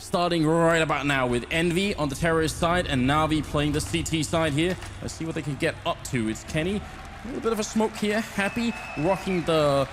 starting right about now with Envy on the terrorist side and NaVi playing the CT side here. Let's see what they can get up to. It's Kenny, a little bit of a smoke here. Happy rocking the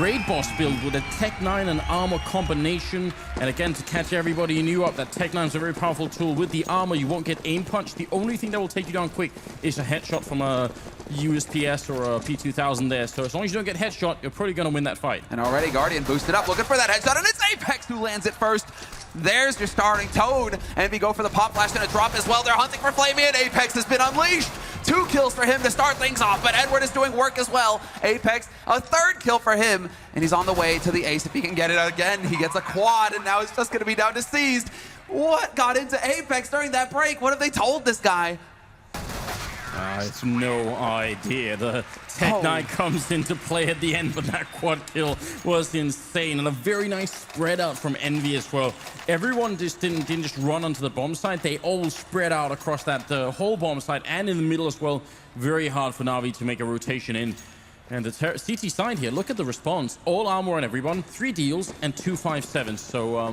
raid boss build with a Tech 9 and armor combination. And again, to catch everybody new up, that Tech 9 is a very powerful tool. With the armor, you won't get aim punch. The only thing that will take you down quick is a headshot from a USPS or a P2000 there. So as long as you don't get headshot, you're probably going to win that fight. And already Guardian boosted up, looking for that headshot, and it's Apex who lands it first. There's your starting Toad. Envy go for the pop flash, gonna drop as well. They're hunting for Flamey, and Apex has been unleashed. 2 kills for him to start things off, but Edward is doing work as well. Apex, a 3rd kill for him, and he's on the way to the ace. If he can get it again, he gets a quad, and now it's just gonna be down to Seized. What got into Apex during that break? What have they told this guy? It's no idea. The Tech 9 comes into play at the end, but that quad kill was insane. And a very nice spread out from Envy as well. Everyone just didn't just run onto the bomb site. They all spread out across that whole bomb site and in the middle as well. Very hard for NaVi to make a rotation in. And the CT side here, look at the response. All armor on everyone, 3 deals and 2 5.7s. So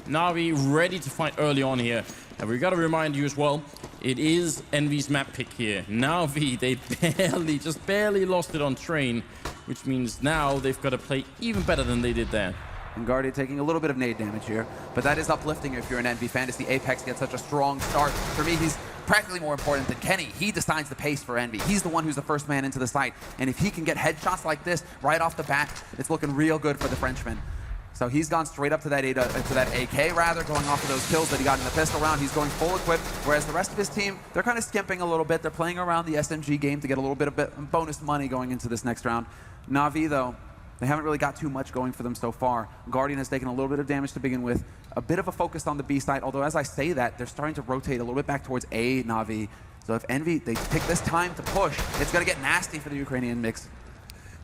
NaVi ready to fight early on here. And we got to remind you as well, it is Envy's map pick here. NaVi, they barely lost it on train, which means now they've got to play even better than they did there. And Guardian taking a little bit of nade damage here, but that is uplifting if you're an Envy fan to see Apex get such a strong start. For me, he's practically more important than Kenny. He decides the pace for Envy. He's the one who's the first man into the site, and if he can get headshots like this right off the bat, it's looking real good for the Frenchman. So he's gone straight up to that AK rather, going off of those kills that he got in the pistol round. He's going full equipped, whereas the rest of his team, they're kind of skimping a little bit. They're playing around the SMG game to get a little bit of bonus money going into this next round. NaVi, though, they haven't really got too much going for them so far. Guardian has taken a little bit of damage to begin with. A bit of a focus on the B side, although as I say that, they're starting to rotate a little bit back towards A NaVi. So if Envy, they pick this time to push, it's going to get nasty for the Ukrainian mix.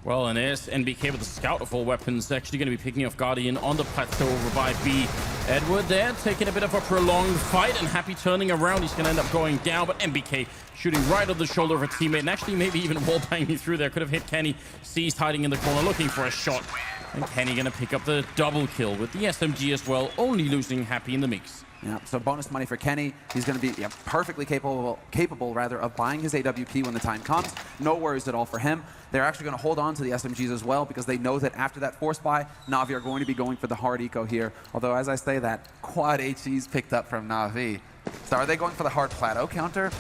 Well, and there's NBK with the scout of all weapons, actually going to be picking off Guardian on the plateau over by B. Edward there, taking a bit of a prolonged fight, and Happy turning around. He's going to end up going down, but NBK shooting right on the shoulder of a teammate, and actually maybe even wall-banging through there. Could have hit Kenny. Seized hiding in the corner, looking for a shot. And Kenny going to pick up the double kill with the SMG as well, only losing Happy in the mix. Yeah, so bonus money for Kenny. He's going to be perfectly capable of buying his AWP when the time comes. No worries at all for him. They're actually going to hold on to the SMGs as well because they know that after that force buy, NaVi are going to be going for the hard eco here. Although, as I say that, quad HE's picked up from NaVi. So are they going for the hard plateau counter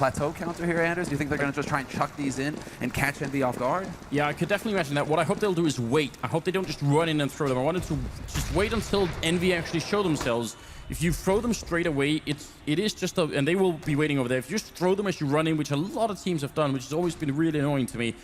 here, Anders? Do you think they're going to just try and chuck these in and catch Envy off guard? Yeah, I could definitely imagine that. What I hope they'll do is wait. I hope they don't just run in and throw them. I wanted to just wait until Envy actually show themselves. If you throw them straight away, it is just a, and they will be waiting over there. If you just throw them as you run in, which a lot of teams have done, which has always been really annoying to me,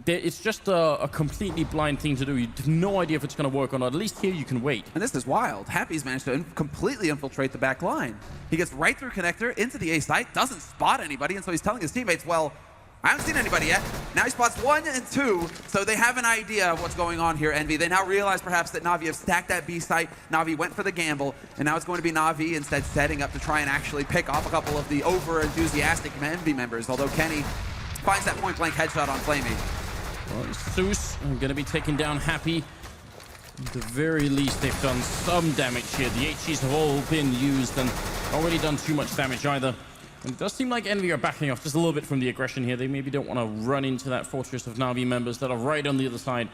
it's just a completely blind thing to do. You have no idea if it's going to work or not. At least here you can wait. And this is wild. Happy's managed to completely infiltrate the back line. He gets right through connector into the A site, doesn't spot anybody, and so he's telling his teammates, well, I haven't seen anybody yet. Now he spots 1 and 2, so they have an idea of what's going on here, Envy. They now realize perhaps that NaVi have stacked that B site. NaVi went for the gamble, and now it's going to be NaVi instead setting up to try and actually pick off a couple of the over-enthusiastic Envy members, although Kenny finds that point-blank headshot on Flamey. Well, Zeus going to be taking down Happy. At the very least, they've done some damage here. The HEs have all been used and already done too much damage either. And it does seem like Envy are backing off just a little bit from the aggression here. They maybe don't want to run into that fortress of NaVi members that are right on the other side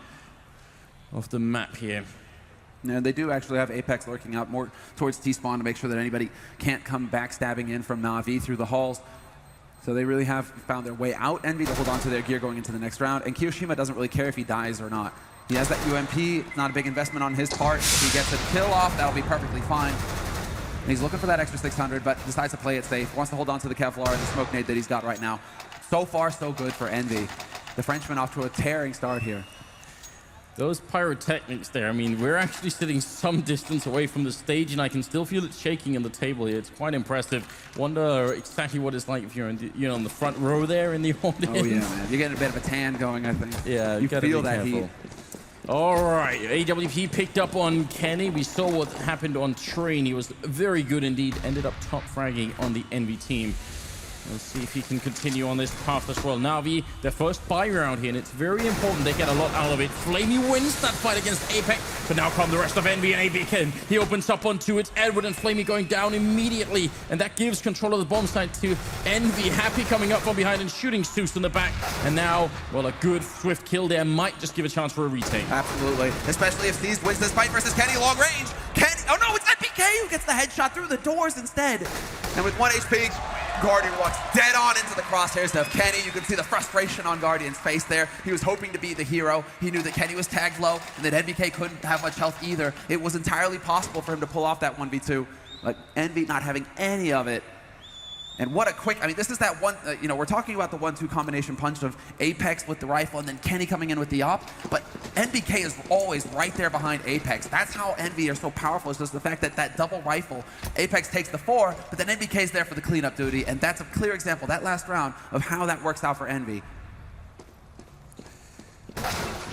of the map here. Yeah, they do actually have Apex lurking out more towards T-spawn to make sure that anybody can't come backstabbing in from NaVi through the halls. So they really have found their way out. Envy to hold on to their gear going into the next round. And Kiyoshima doesn't really care if he dies or not. He has that UMP. It's not a big investment on his part. If he gets a kill off, that'll be perfectly fine. And he's looking for that extra 600, but decides to play it safe. Wants to hold on to the Kevlar and the smoke nade that he's got right now. So far, so good for Envy. The Frenchman off to a tearing start here. Those pyrotechnics there, I mean, we're actually sitting some distance away from the stage, and I can still feel it shaking in the table here. It's quite impressive. Wonder exactly what it's like if you're in the, on the front row there in the audience. Oh, yeah, man. You're getting a bit of a tan going, I think. Yeah, you feel that heat. All right, AWP picked up on Kenny. We saw what happened on Train. He was very good indeed. Ended up top fragging on the Envy team. Let's see if he can continue on this path as well. NaVi, their first buy round here, and it's very important they get a lot out of it. Flamey wins that fight against Apex, but now come the rest of Envy and ABK. He opens up onto it. Edward and Flamey going down immediately, and that gives control of the bomb site to Envy. Happy coming up from behind and shooting Zeus in the back. And now, well, a good swift kill there might just give a chance for a retake. Absolutely, especially if Steez wins this fight versus Kenny long range. Kenny, oh no, it's NBK who gets the headshot through the doors instead. And with 1 HP, Guardian walks dead on into the crosshairs of Kenny. You can see the frustration on Guardian's face there. He was hoping to be the hero. He knew that Kenny was tagged low and that NBK couldn't have much health either. It was entirely possible for him to pull off that 1v2, but Envy not having any of it. And what a quick, I mean, this is that one, you know, we're talking about the 1-2 combination punch of Apex with the rifle and then Kenny coming in with the op, but NBK is always right there behind Apex. That's how Envy are so powerful, is just the fact that that double rifle, Apex takes the 4, but then NBK is there for the cleanup duty, and that's a clear example, that last round, of how that works out for Envy.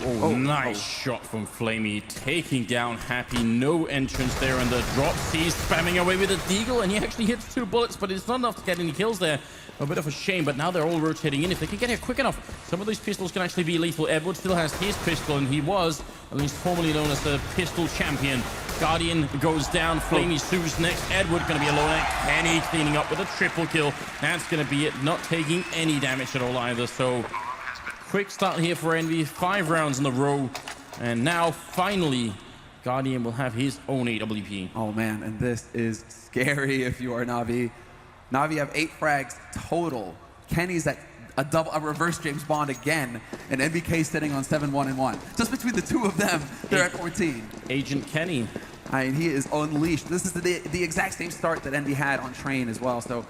Nice shot from Flamey, taking down Happy. No entrance there in the drop. He's spamming away with a deagle, and he actually hits 2 bullets, but it's not enough to get any kills there. A bit of a shame, but now they're all rotating in. If they can get here quick enough, some of these pistols can actually be lethal. Edward still has his pistol, and he was, at least formerly known as the pistol champion. Guardian goes down. Flamey Zeus next. Edward going to be alone. Kenny cleaning up with a triple kill. That's going to be it. Not taking any damage at all either, so... Quick start here for Envy, 5 rounds in a row, and now finally Guardian will have his own AWP. Oh man, and this is scary if you are NaVi. NaVi have 8 frags total. Kenny's at a reverse James Bond again, and NBK sitting on 7-1-1. Just between the two of them, they're at 14. Agent Kenny. I mean, he is unleashed. This is the exact same start that Envy had on Train as well. So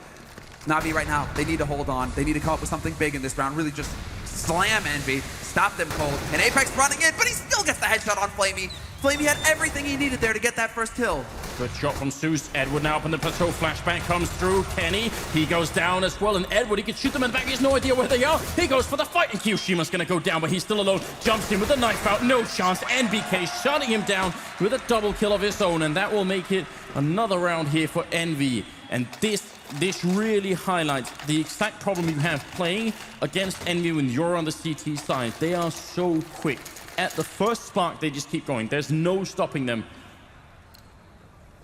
NaVi right now, they need to hold on. They need to come up with something big in this round. Really just slam Envy, stop them cold. And Apex running in, but he still gets the headshot on Flamey. Flamey had everything he needed there to get that first kill. Good shot from Zeus. Edward now up in the plateau. Flashbang comes through. Kenny, he goes down as well. And Edward, he can shoot them in the back. He has no idea where they are. He goes for the fight. And Kiyoshima's going to go down, but he's still alone. Jumps in with a knife out. No chance. NBK shutting him down with a double kill of his own. And that will make it another round here for Envy. And this really highlights the exact problem you have playing against Envy when you're on the CT side. They are so quick. At the first spark, they just keep going. There's no stopping them.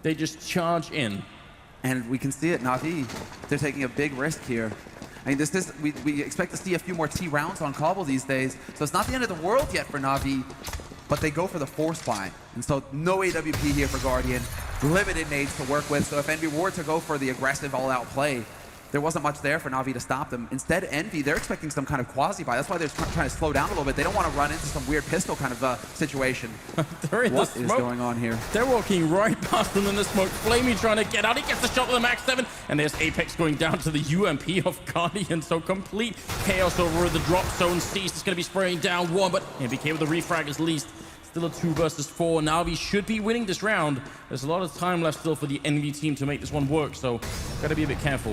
They just charge in. And we can see it, NaVi. They're taking a big risk here. I mean, we expect to see a few more T rounds on Cobble these days. So it's not the end of the world yet for NaVi, but they go for the force buy. And so no AWP here for Guardian. Limited nades to work with. So if Envy were to go for the aggressive all-out play, there wasn't much there for NaVi to stop them. Instead, Envy, they're expecting some kind of quasi-buy. That's why they're trying to slow down a little bit. They don't want to run into some weird pistol kind of situation. What is going on here? They're walking right past them in the smoke. Flamey trying to get out. He gets the shot with the Max 7. And there's Apex going down to the UMP of Guardian. So complete chaos over the drop zone. Cease is going to be spraying down 1, but NBK with the refrag is least. Still a 2 versus 4. NaVi should be winning this round. There's a lot of time left still for the Envy team to make this one work, so gotta be a bit careful.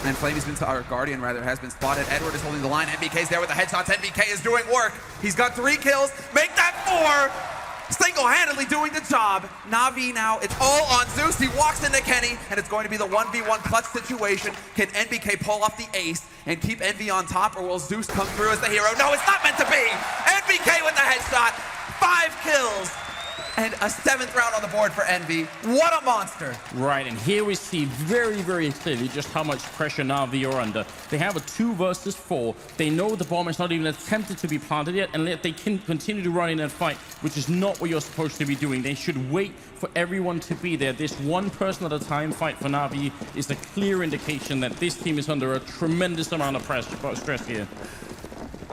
And Flamey's been, or Guardian rather, has been spotted. Edward is holding the line. NBK's there with the headshots. NBK is doing work. He's got 3 kills. Make that 4! Single-handedly doing the job. NaVi now, it's all on Zeus. He walks into Kenny, and it's going to be the 1v1 clutch situation. Can NBK pull off the ace and keep Envy on top, or will Zeus come through as the hero? No, it's not meant to be! NBK with the headshot. 5 kills and a 7th round on the board for Envy. What a monster. Right, and here we see very, very clearly just how much pressure NaVi are under. They have a 2 versus 4. They know the bomb is not even attempted to be planted yet, and they can continue to run in and fight, which is not what you're supposed to be doing. They should wait for everyone to be there. This one person at a time fight for NaVi is a clear indication that this team is under a tremendous amount of stress here.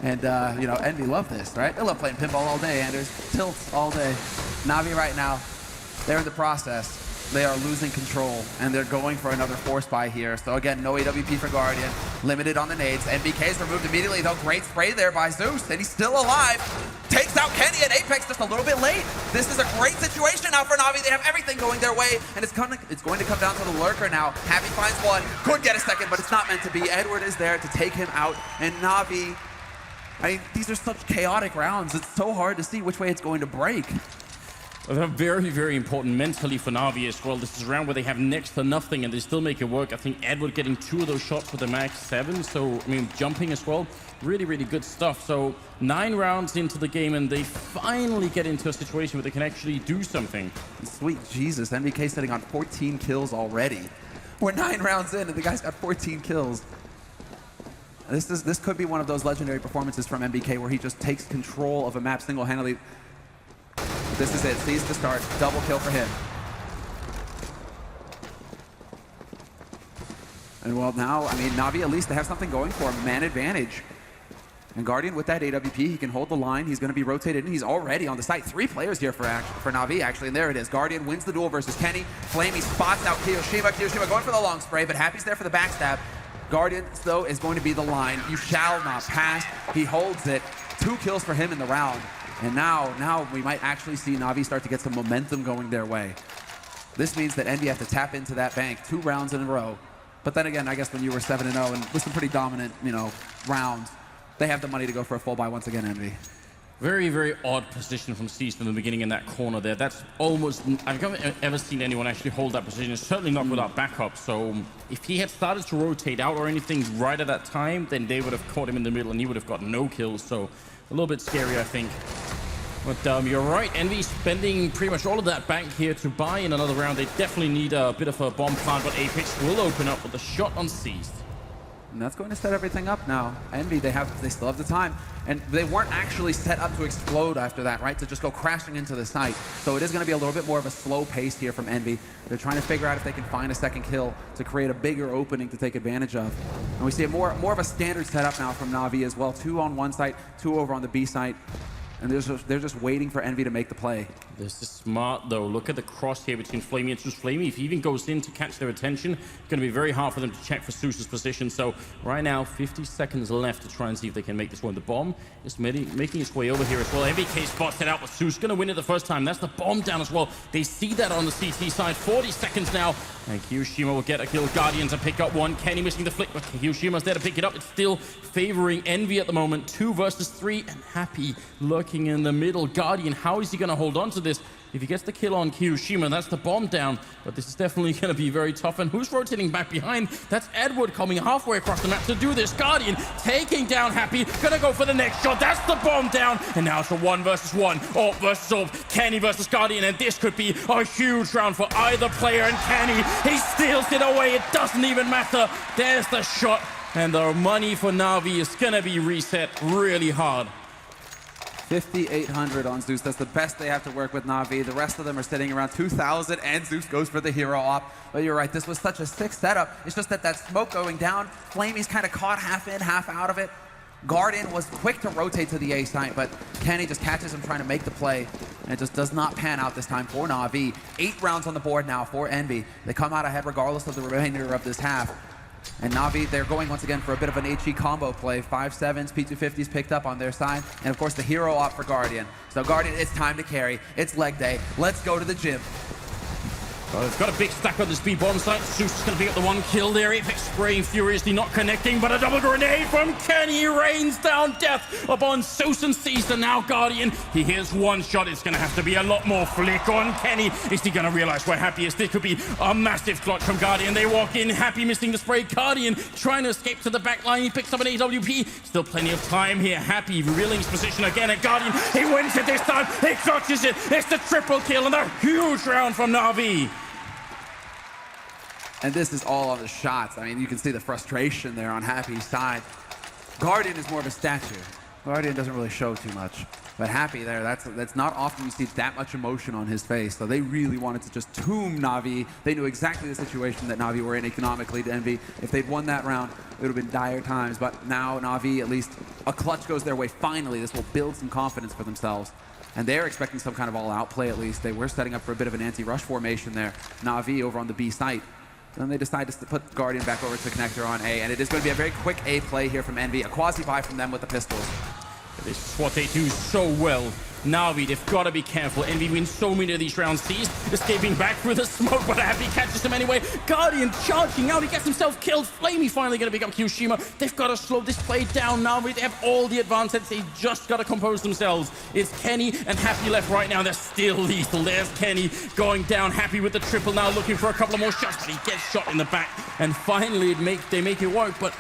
And, you know, Envy love this, right? They love playing pinball all day, Anders. Tilts all day. NaVi right now, they're in the process. They are losing control, and they're going for another force buy here. So again, no AWP for Guardian. Limited on the nades. NBK is removed immediately, though. Great spray there by Zeus, and he's still alive. Takes out Kenny and Apex just a little bit late. This is a great situation now for NaVi. They have everything going their way, and it's going to come down to the lurker now. Happy finds 1. Could get a second, but it's not meant to be. Edward is there to take him out, and NaVi... I mean, these are such chaotic rounds. It's so hard to see which way it's going to break. They're very, very important mentally for NaVi as well. This is a round where they have next to nothing and they still make it work. I think Edward getting 2 of those shots with the max 7. So, I mean, jumping as well. Really, really good stuff. So 9 rounds into the game and they finally get into a situation where they can actually do something. Sweet Jesus, MVK sitting on 14 kills already. We're 9 rounds in and the guy's got 14 kills. This could be one of those legendary performances from MVK where he just takes control of a map single-handedly. This is it, sees the start, double kill for him. And well now, I mean, NaVi at least they have something going for him, man advantage. And Guardian with that AWP, he can hold the line, he's gonna be rotated in, he's already on the site. 3 players here for NaVi actually, and there it is. Guardian wins the duel versus Kenny. Flamey spots out Kiyoshima. Kiyoshima going for the long spray, but Happy's there for the backstab. Guardian, though, is going to be the line. You shall not pass. He holds it. 2 kills for him in the round. And now we might actually see NaVi start to get some momentum going their way. This means that Envy have to tap into that bank 2 rounds in a row. But then again, I guess when you were 7-0 and with some pretty dominant, rounds, they have the money to go for a full buy once again, Envy. Very, very odd position from Cease from the beginning in that corner there. That's almost... I've never ever seen anyone actually hold that position. Certainly not without backup. So if he had started to rotate out or anything right at that time, then they would have caught him in the middle and he would have got no kills. So a little bit scary, I think. But you're right. Envy spending pretty much all of that bank here to buy in another round. They definitely need a bit of a bomb plant, but Apex will open up with a shot on Cease. And that's going to set everything up now. Envy, they still have the time. And they weren't actually set up to explode after that, right? To just go crashing into the site. So it is going to be a little bit more of a slow pace here from Envy. They're trying to figure out if they can find a second kill to create a bigger opening to take advantage of. And we see more of a standard setup now from NaVi as well. 2 on one site, 2 over on the B site. And they're just waiting for Envy to make the play. This is smart, though. Look at the cross here between Flamey and Zeus. Flamey, if he even goes in to catch their attention, it's going to be very hard for them to check for Zeus's position. So right now, 50 seconds left to try and see if they can make this one. The bomb is making its way over here as well. MVK spots it out, but Zeus going to win it the first time. That's the bomb down as well. They see that on the CT side. 40 seconds now. And Kiyoshima will get a kill. Guardian to pick up 1. Kenny missing the flick, but Kiyoshima's there to pick it up. It's still favoring Envy at the moment. 2 versus 3, and Happy lurking in the middle. Guardian, how is he going to hold on to this? If he gets the kill on Kiyoshima, that's the bomb down. But this is definitely going to be very tough. And who's rotating back behind? That's Edward coming halfway across the map to do this. Guardian taking down Happy. Going to go for the next shot. That's the bomb down. And now it's a 1 versus 1. Orb versus Orb. Kenny versus Guardian. And this could be a huge round for either player. And Kenny, he steals it away. It doesn't even matter. There's the shot. And the money for NaVi is going to be reset really hard. 5,800 on Zeus. That's the best they have to work with NaVi. The rest of them are sitting around 2,000, and Zeus goes for the hero op. But you're right, this was such a sick setup. It's just that smoke going down, Flamey's kind of caught half in, half out of it. Guardian was quick to rotate to the A site, but Kenny just catches him trying to make the play, and it just does not pan out this time for NaVi. 8 rounds on the board now for Envy. They come out ahead regardless of the remainder of this half. And NaVi, they're going once again for a bit of an HE combo play. 5-7s, P250s picked up on their side. And of course, the hero op for Guardian. So Guardian, it's time to carry. It's leg day. Let's go to the gym. Well, it's got a big stack on this B bomb site. Zeus is going to pick up the 1 kill there. Apex spraying furiously, not connecting, but a double grenade from Kenny rains down death upon Zeus and Cease. And now Guardian, he hears 1 shot. It's going to have to be a lot more flick on Kenny. Is he going to realize where Happy is? This could be a massive clutch from Guardian. They walk in, Happy missing the spray. Guardian trying to escape to the back line. He picks up an AWP. Still plenty of time here. Happy revealing his position again at Guardian. He wins it this time. He clutches it. It's the triple kill and a huge round from NaVi. And this is all on the shots. I mean, you can see the frustration there on Happy's side. Guardian is more of a statue. Guardian doesn't really show too much. But Happy there, that's not often you see that much emotion on his face. So they really wanted to just tomb NaVi. They knew exactly the situation that NaVi were in economically to Envy. If they'd won that round, it would have been dire times. But now NaVi, at least a clutch goes their way. Finally, this will build some confidence for themselves. And they're expecting some kind of all-out play at least. They were setting up for a bit of an anti-rush formation there. NaVi over on the B site. Then they decide to put Guardian back over to Connector on A, and it is going to be a very quick A play here from Envy. A quasi-buy from them with the pistols. This is what they do so well. NaVi, they've got to be careful. Envy wins so many of these rounds. Sees escaping back through the smoke, but Happy catches him anyway. Guardian charging out. He gets himself killed. Flamey finally going to pick up Kyushima. They've got to slow this play down now. They have all the advantage. They just got to compose themselves. It's Kenny and Happy left right now. They're still lethal. There's Kenny going down. Happy with the triple now, looking for a couple of more shots, but he gets shot in the back. And finally, they make it work. But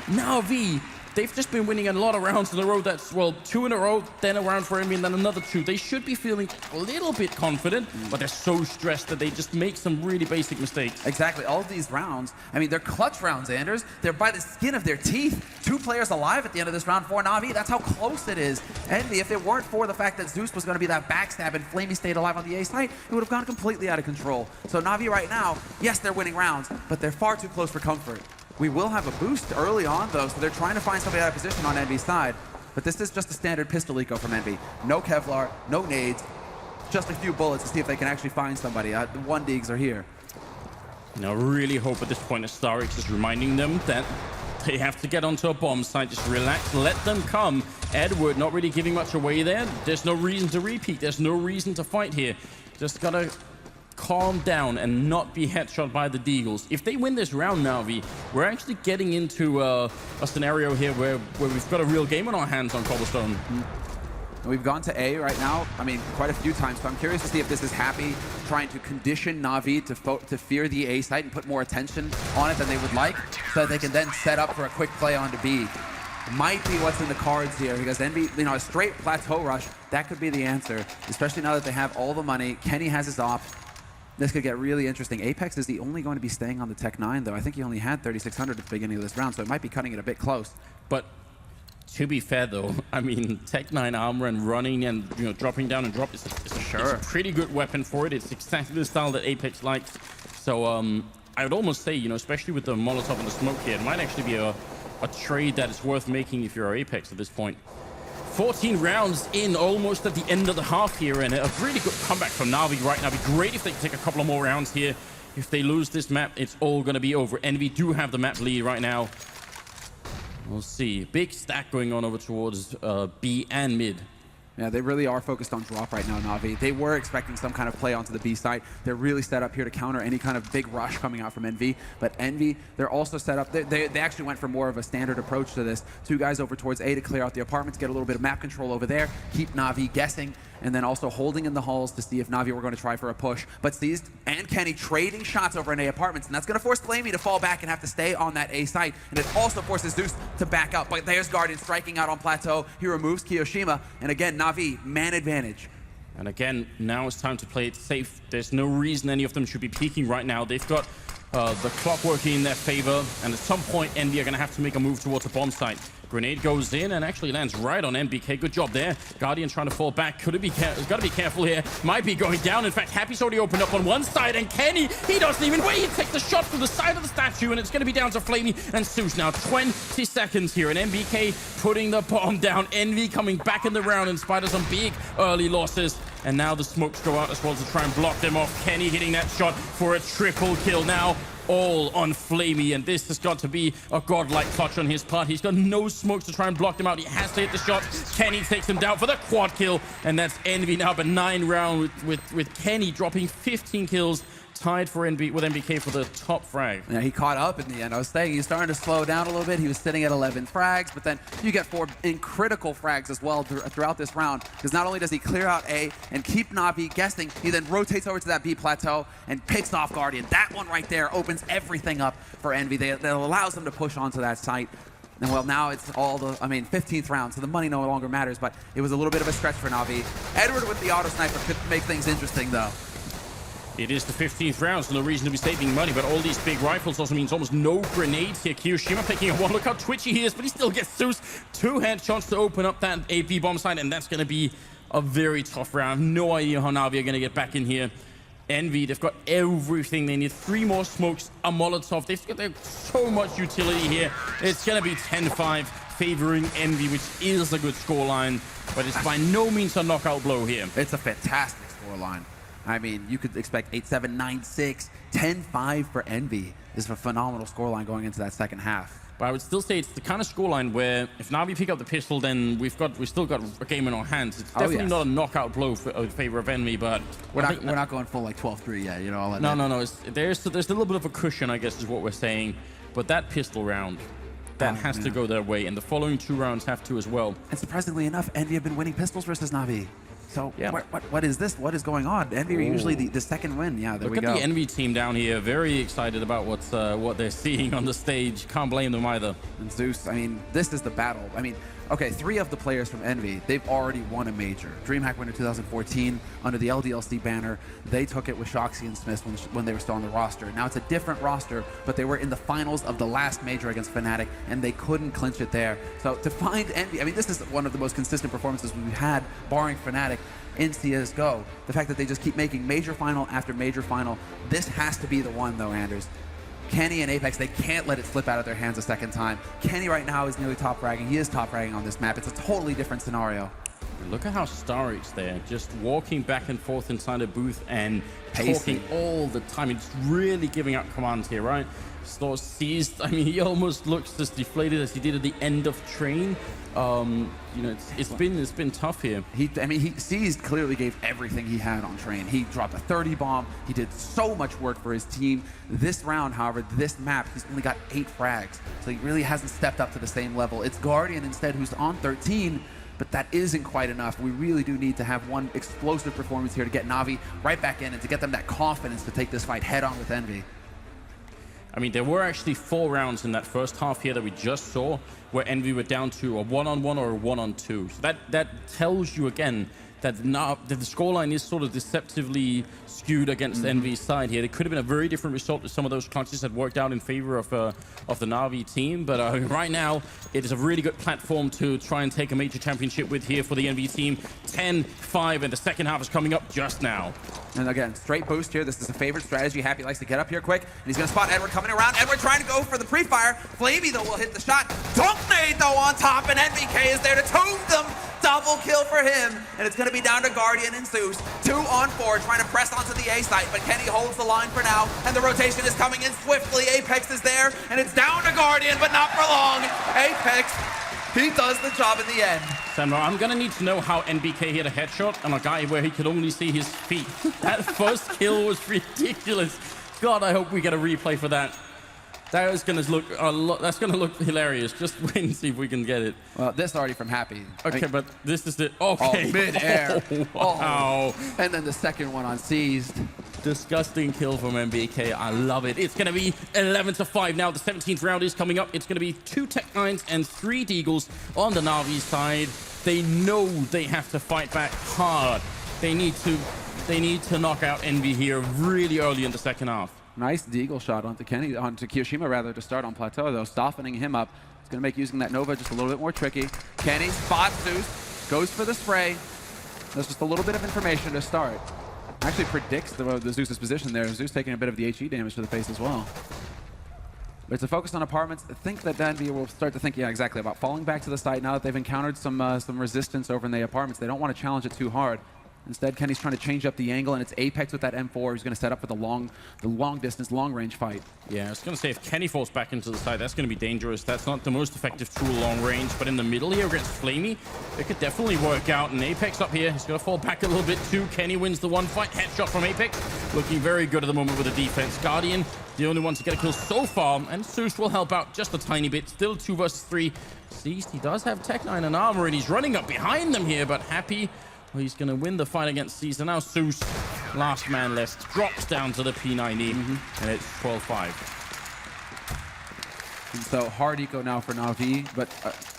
NaVi, they've just been winning a lot of rounds in a row. That's, well, 2 in a row, then a round for Envy, and then another 2. They should be feeling a little bit confident, but they're so stressed that they just make some really basic mistakes. Exactly. All of these rounds, I mean, they're clutch rounds, Anders. They're by the skin of their teeth. 2 players alive at the end of this round for NaVi. That's how close it is. Envy, if it weren't for the fact that Zeus was going to be that backstab and Flamey stayed alive on the A site, it would have gone completely out of control. So NaVi right now, yes, they're winning rounds, but they're far too close for comfort. We will have a boost early on, though, so they're trying to find somebody out of position on Envy's side. But this is just a standard pistol eco from Envy. No Kevlar, no nades, just a few bullets to see if they can actually find somebody. The 1Digs are here. Now, really hope at this point that Starix is reminding them that they have to get onto a bomb site. Just relax, let them come. Edward not really giving much away there. There's no reason to repeat. There's no reason to fight here. Just gotta calm down and not be headshot by the Deagles. If they win this round, NaVi, we're actually getting into a scenario here where we've got a real game on our hands on Cobblestone. We've gone to A right now, I mean, quite a few times, so I'm curious to see if this is Happy trying to condition NaVi to fear the A site and put more attention on it than they would like, so that they can then set up for a quick play onto B. Might be what's in the cards here, because Envy, you know, a straight plateau rush, that could be the answer, especially now that they have all the money. Kenny has his op. This could get really interesting. Apex is the only going to be staying on the Tech 9, though. I think he only had 3,600 at the beginning of this round, so it might be cutting it a bit close. But to be fair, though, I mean, Tech 9 armor and running and, you know, dropping down and drop is a pretty good weapon for it. It's exactly the style that Apex likes. So I would almost say, you know, especially with the Molotov and the smoke here, it might actually be a trade that is worth making if you're Apex at this point. 14 rounds in, almost at the end of the half here, and a really good comeback from NaVi right now. It'd be great if they take a couple of more rounds here. If they lose this map, it's all going to be over. Envy do have the map lead right now. We'll see. Big stack going on over towards B and mid. Yeah, they really are focused on drop right now, NaVi. They were expecting some kind of play onto the B side. They're really set up here to counter any kind of big rush coming out from Envy. But Envy, they're also set up. They actually went for more of a standard approach to this. 2 guys over towards A to clear out the apartments, get a little bit of map control over there, keep NaVi guessing, and then also holding in the halls to see if NaVi were going to try for a push. But Seized and Kenny trading shots over in A apartments, and that's going to force Flamey to fall back and have to stay on that A site. And it also forces Zeus to back up. But there's Guardian striking out on Plateau. He removes Kiyoshima. And again, NaVi, man advantage. And again, now it's time to play it safe. There's no reason any of them should be peeking right now. They've got the clock working in their favor, and at some point, Envy are going to have to make a move towards a bomb site. Grenade goes in and actually lands right on MBK. Good job there. Guardian trying to fall back. Got to be careful here. Might be going down. In fact, Happy's already opened up on one side, and Kenny, he doesn't even wait. He takes the shot from the side of the statue, and it's going to be down to Flamey and Zeus now. 20 seconds here, and MBK putting the bomb down. Envy coming back in the round in spite of some big early losses. And now the smokes go out as well to try and block them off. Kenny hitting that shot for a triple kill now. All on Flamey, and this has got to be a godlike clutch on his part. He's got no smokes to try and block them out. He has to hit the shot. Kenny takes him down for the quad kill, and that's Envy now, but 9 round with Kenny dropping 15 kills, tied for with MBK for the top frag. Yeah, he caught up in the end. I was saying he's starting to slow down a little bit. He was sitting at 11 frags, but then you get 4 critical frags as well throughout this round, because not only does he clear out A and keep NaVi guessing, he then rotates over to that B plateau and picks off Guardian. That one right there opens everything up for Envy. That allows them to push onto that site. And well, now it's all the, 15th round, so the money no longer matters, but it was a little bit of a stretch for NaVi. Edward with the auto sniper could make things interesting, though. It is the 15th round, so no reason to be saving money, but all these big rifles also means almost no grenades here. Kiyoshima picking up one. Look how twitchy he is, but he still gets Zeus. 2 headshots to open up that AP bomb site, and that's going to be a very tough round. I have no idea how NaVi are going to get back in here. Envy, they've got everything they need. 3 more smokes, a Molotov. They've got so much utility here. It's going to be 10-5 favoring Envy, which is a good scoreline, but it's by no means a knockout blow here. It's a fantastic scoreline. I mean, you could expect 8-7, 9-6, 10-5 for Envy. This is a phenomenal scoreline going into that second half. But I would still say it's the kind of scoreline where if NaVi pick up the pistol, then we've still got a game in our hands. It's definitely not a knockout blow in favor of Envy, but we're not going full like 12-3 yet. You know, all that. No. There's a little bit of a cushion, I guess, is what we're saying. But that pistol round, that has to go their way, and the following 2 rounds have to as well. And surprisingly enough, Envy have been winning pistols versus NaVi. So yeah. What is this? What is going on? Envy are usually the second win. Yeah, there we go. Look at the Envy team down here. Very excited about what they're seeing on the stage. Can't blame them either. And Zeus, I mean, this is the battle. I mean, okay, 3 of the players from Envy, they've already won a major. DreamHack winner 2014 under the LDLC banner. They took it with Shoxy and Smith when they were still on the roster. Now it's a different roster, but they were in the finals of the last major against Fnatic, and they couldn't clinch it there. So to find Envy, I mean, this is one of the most consistent performances we've had, barring Fnatic, in CSGO. The fact that they just keep making major final after major final. This has to be the one, though, Anders. Kenny and Apex, they can't let it slip out of their hands a second time. Kenny right now is nearly top fragging. He is top fragging on this map. It's a totally different scenario. Look at how Starry's there, just walking back and forth inside a booth and talking all the time. He's really giving out commands here, right? Star seized. I mean, he almost looks as deflated as he did at the end of Train. You know, it's been tough here. He seized clearly gave everything he had on Train. He dropped a 30 bomb. He did so much work for his team. This round, however, this map, he's only got 8 frags, so he really hasn't stepped up to the same level. It's Guardian instead who's on 13. But that isn't quite enough. We really do need to have one explosive performance here to get NaVi right back in and to get them that confidence to take this fight head on with Envy. I mean, there were actually 4 rounds in that first half here that we just saw where Envy were down to a 1-on-1 or a 1-on-2. So that tells you again that the scoreline is sort of deceptively skewed against Envy's side here. It could have been a very different result if some of those clutches had worked out in favor of the NaVi team. But right now, it is a really good platform to try and take a major championship with here for the Envy team. 10-5, and the second half is coming up just now. And again, straight boost here. This is a favorite strategy. Happy likes to get up here quick. And he's going to spot Edward coming around. Edward trying to go for the pre-fire. Flamey, though, will hit the shot. Dunk nade, though, on top. And NVK is there to tomb them. Double kill for him. And it's going to be down to Guardian and Zeus. 2 on 4, trying to press onto the A site. But Kenny holds the line for now. And the rotation is coming in swiftly. Apex is there. And it's down to Guardian, but not for long. Apex, he does the job in the end. Sandro, I'm going to need to know how NBK hit a headshot on a guy where he could only see his feet. That first kill was ridiculous. God, I hope we get a replay for that. That is going to look a lot. That's going to look hilarious. Just wait and see if we can get it. Well, this already from Happy. Okay, but this is the okay. Oh, mid-air. Oh, wow. And then the second one on seized. Disgusting kill from MBK. I love it. It's going to be 11-5 now. The 17th round is coming up. It's going to be 2 Tech-9s and 3 Deagles on the NaVi side. They know they have to fight back hard. They need to knock out Envy here really early in the second half. Nice Deagle shot onto Kiyoshima rather to start on Plateau, though, softening him up. It's going to make using that Nova just a little bit more tricky. Kenny spots Zeus, goes for the spray. That's just a little bit of information to start. Actually predicts the Zeus's position there. Zeus taking a bit of the HE damage to the face as well. But it's a focus on apartments. I think that Envy will start to think, yeah, exactly, about falling back to the site now that they've encountered some resistance over in the apartments. They don't want to challenge it too hard. Instead, Kenny's trying to change up the angle, and it's Apex with that M4 who's going to set up for the long distance, long range fight. Yeah, I was going to say, if Kenny falls back into the side, that's going to be dangerous. That's not the most effective tool long range, but in the middle here against Flamey, it could definitely work out. And Apex up here, he's going to fall back a little bit too. Kenny wins the one fight. Headshot from Apex, looking very good at the moment with the defense. Guardian, the only one to get a kill so far, and Zeus will help out just a tiny bit. Still 2 versus 3. Seized, he does have Tech-9 and armor, and he's running up behind them here, but Happy, well, he's going to win the fight against Caesar. Now Zeus, last man left, drops down to the P90, and it's 12-5. And so hard eco now for NaVi, but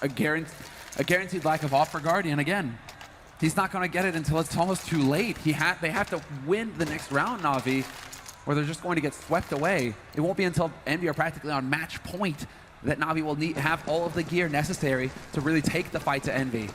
a guaranteed lack of off for Guardian again. He's not going to get it until it's almost too late. They have to win the next round, NaVi, or they're just going to get swept away. It won't be until Envy are practically on match point that NaVi will have all of the gear necessary to really take the fight to Envy.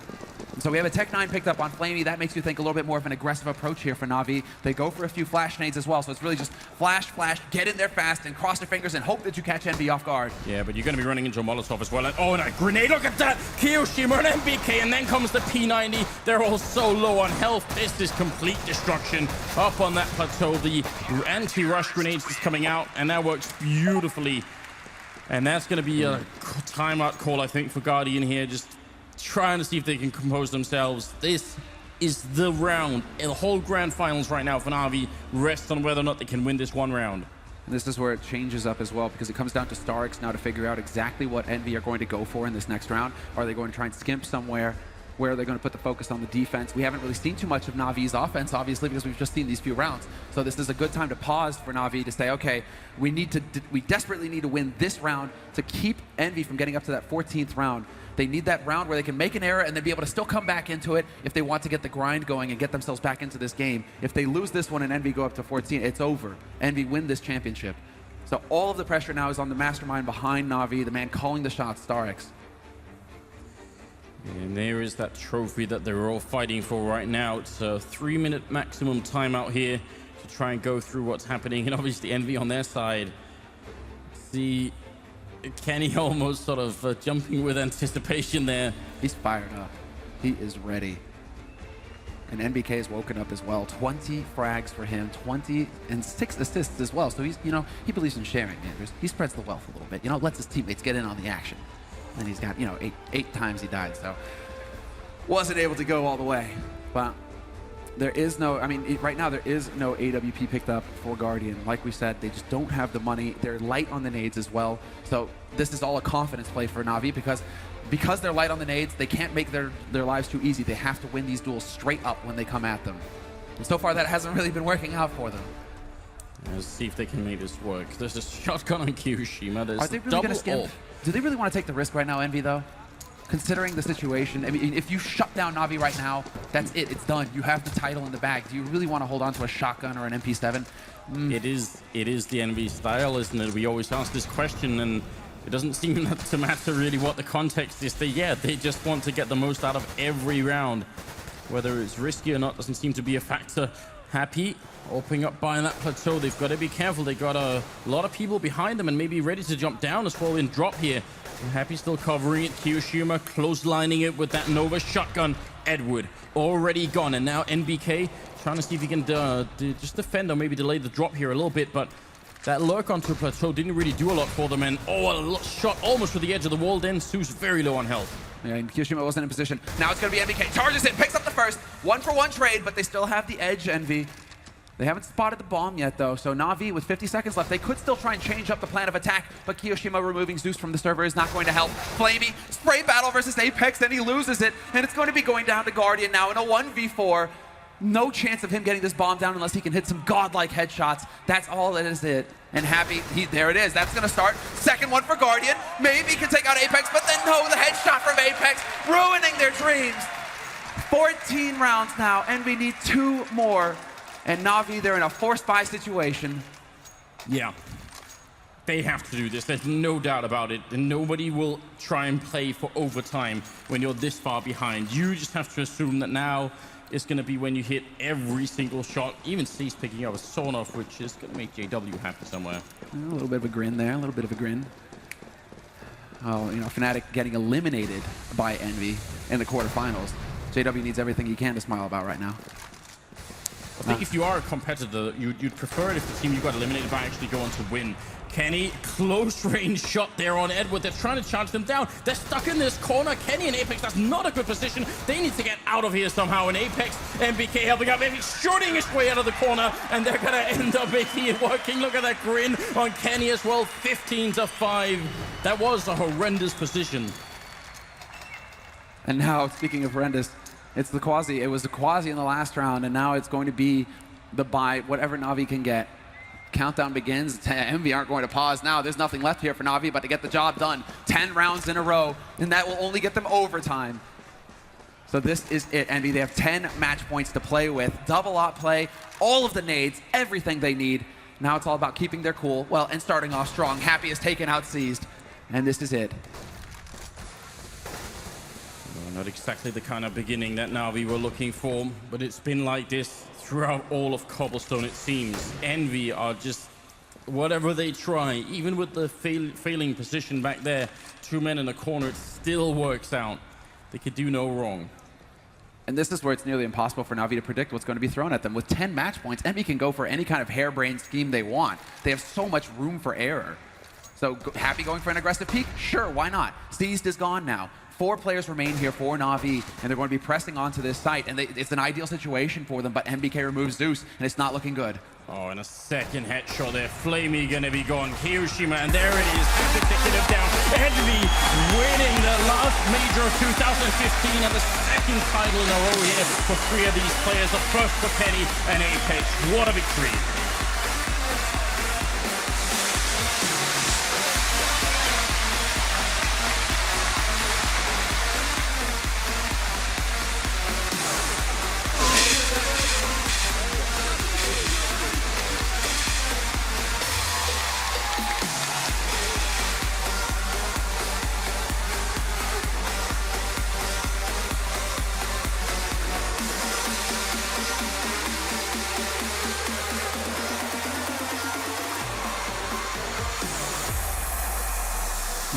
And so we have a Tech-9 picked up on Flamey. That makes you think a little bit more of an aggressive approach here for NaVi. They go for a few flash nades as well, so it's really just flash, get in there fast, and cross your fingers and hope that you catch Envy off guard. Yeah, but you're going to be running into a Molotov as well. And, oh, and a grenade, look at that! Kiyoshima and MBK, and then comes the P90. They're all so low on health. This is complete destruction. Up on that plateau, the anti-rush grenades is coming out, and that works beautifully. And that's going to be a timeout call, I think, for Guardian here. Just trying to see if they can compose themselves. This is the round. The whole grand finals right now for NaVi rests on whether or not they can win this one round. And this is where it changes up as well, because it comes down to Starix now to figure out exactly what Envy are going to go for in this next round. Are they going to try and skimp somewhere? Where are they going to put the focus on the defense? We haven't really seen too much of NaVi's offense, obviously, because we've just seen these few rounds. So this is a good time to pause for NaVi to say, okay, we desperately need to win this round to keep Envy from getting up to that 14th round. They need that round where they can make an error and then be able to still come back into it if they want to get the grind going and get themselves back into this game. If they lose this one and Envy go up to 14, it's over. Envy win this championship. So all of the pressure now is on the mastermind behind NaVi, the man calling the shots, Starix. And there is that trophy that they're all fighting for right now. It's a 3-minute maximum timeout here to try and go through what's happening. And obviously Envy on their side. See Kenny almost sort of jumping with anticipation there. He's fired up. He is ready. And NBK has woken up as well. 20 frags for him, 20 and 6 assists as well. So he's, you know, he believes in sharing. He spreads the wealth a little bit. You know, lets his teammates get in on the action. And he's got, you know, eight times he died. So wasn't able to go all the way. But there is no, I mean, right now there is no AWP picked up for Guardian. Like we said, they just don't have the money. They're light on the nades as well. So this is all a confidence play for NaVi because they're light on the nades, they can't make their lives too easy. They have to win these duels straight up when they come at them. And so far that hasn't really been working out for them. Let's see if they can make this work. There's a shotgun on Kyoshima. There's Are they really going to skip? ult. Do they really want to take the risk right now, Envy, though? Considering the situation, I mean, if you shut down NaVi right now, that's it. It's done. You have the title in the bag. Do you really want to hold on to a shotgun or an MP7? It is the Envy style, isn't it? We always ask this question, and it doesn't seem to matter really what the context is. They just want to get the most out of every round. Whether it's risky or not doesn't seem to be a factor. Happy opening up by that plateau. They've got to be careful. They've got a lot of people behind them and maybe ready to jump down as well in drop here. Happy still covering it. Kyoshima closelining it with that Nova shotgun. Edward already gone, and now NBK trying to see if he can just defend or maybe delay the drop here a little bit, but that lurk onto a plateau didn't really do a lot for them, and a shot almost to the edge of the wall. Then Su's very low on health. Yeah, and Kyoshima wasn't in position. Now it's going to be NBK. Charges it, picks up the first. 1-for-1 trade, but they still have the edge, Envy. They haven't spotted the bomb yet, though, so NaVi, with 50 seconds left, they could still try and change up the plan of attack, but Kyoshima removing Zeus from the server is not going to help. Flamey, spray battle versus Apex, then he loses it, and it's going to be going down to Guardian now in a 1v4. No chance of him getting this bomb down unless he can hit some godlike headshots. That's all that is it. And Happy, there it is. That's going to start. Second one for Guardian. Maybe he can take out Apex, but then no, the headshot from Apex, ruining their dreams. 14 rounds now. Envy need 2 more. And NaVi, they're in a forced buy situation. Yeah. They have to do this. There's no doubt about it. And nobody will try and play for overtime when you're this far behind. You just have to assume that now it's going to be when you hit every single shot. Even C's picking up a sawn-off, which is going to make JW happy somewhere. A little bit of a grin there, a little bit of a grin. Oh, you know, Fnatic getting eliminated by Envy in the quarterfinals. JW needs everything he can to smile about right now. I think if you are a competitor, you'd prefer it if the team you got eliminated by actually go on to win. Kenny, close range shot there on Edward. They're trying to charge them down. They're stuck in this corner. Kenny and Apex, that's not a good position. They need to get out of here somehow. And Apex, MBK helping out, maybe shooting his way out of the corner. And they're going to end up making it working. Look at that grin on Kenny as well. 15-5. That was a horrendous position. And now, speaking of horrendous, it's the Quasi. It was the Quasi in the last round, and now it's going to be the buy, whatever NaVi can get. Countdown begins. Envy aren't going to pause now. There's nothing left here for NaVi but to get the job done. 10 rounds in a row, and that will only get them overtime. So this is it, Envy. They have 10 match points to play with. Double op play, all of the nades, everything they need. Now it's all about keeping their cool, well, and starting off strong. Happy is taken out seized, and this is it. Not exactly the kind of beginning that NaVi were looking for, but it's been like this throughout all of Cobblestone, it seems. Envy are just, whatever they try, even with the failing position back there, 2 men in a corner, it still works out. They could do no wrong. And this is where it's nearly impossible for NaVi to predict what's going to be thrown at them. With 10 match points, Envy can go for any kind of harebrained scheme they want. They have so much room for error. So Happy going for an aggressive peek? Sure, why not? Seized is gone now. 4 players remain here for NaVi, and they're going to be pressing onto this site, and it's an ideal situation for them, but MBK removes Zeus, and it's not looking good. Oh, and a second headshot there. Flamey gonna be gone. Hiroshima, and there it is. Executive down. Envy winning the last major of 2015 and the second title in a row here for 3 of these players. The first for Kenny and Apex. What a victory.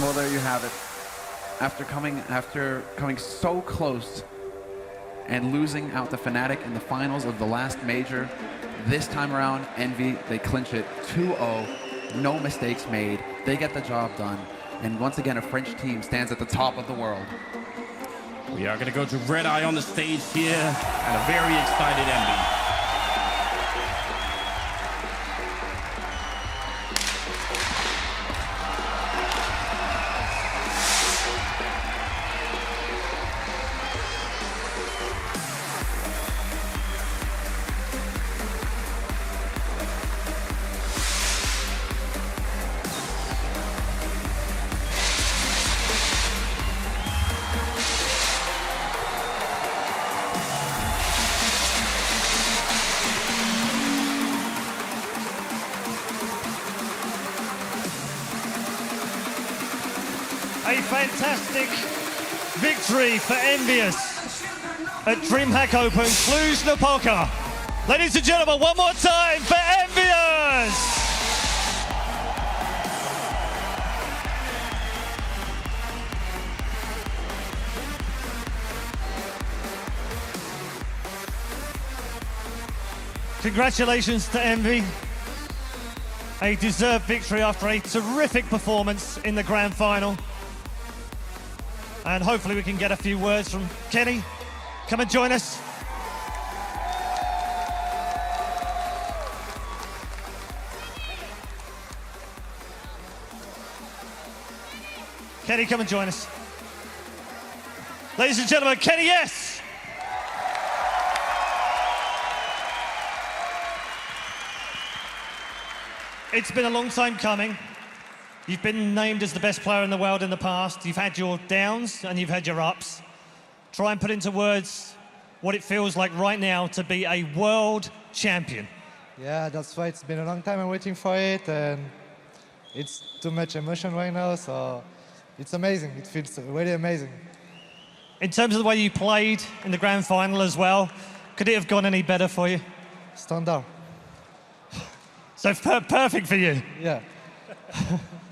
Well, there you have it. After coming so close and losing out to Fnatic in the finals of the last major, this time around, Envy, they clinch it 2-0. No mistakes made. They get the job done. And once again, a French team stands at the top of the world. We are going to go to Red Eye on the stage here, and a very excited Envy. A fantastic victory for Envyus at DreamHack Open Cluj-Napoca. Ladies and gentlemen, one more time for Envyus! Congratulations to Envy. A deserved victory after a terrific performance in the grand final. And hopefully we can get a few words from Kenny. Come and join us. Kenny, come and join us. Ladies and gentlemen, Kenny, yes! It's been a long time coming. You've been named as the best player in the world in the past. You've had your downs and you've had your ups. Try and put into words what it feels like right now to be a world champion. Yeah, that's right. It's been a long time I'm waiting for it, and it's too much emotion right now, so it's amazing. It feels really amazing. In terms of the way you played in the grand final as well, could it have gone any better for you? Standard. So perfect for you. Yeah.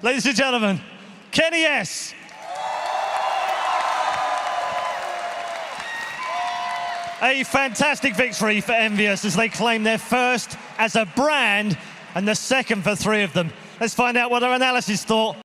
Ladies and gentlemen, Kenny S. A fantastic victory for Envyus as they claim their first as a brand and the second for 3 of them. Let's find out what our analysis thought.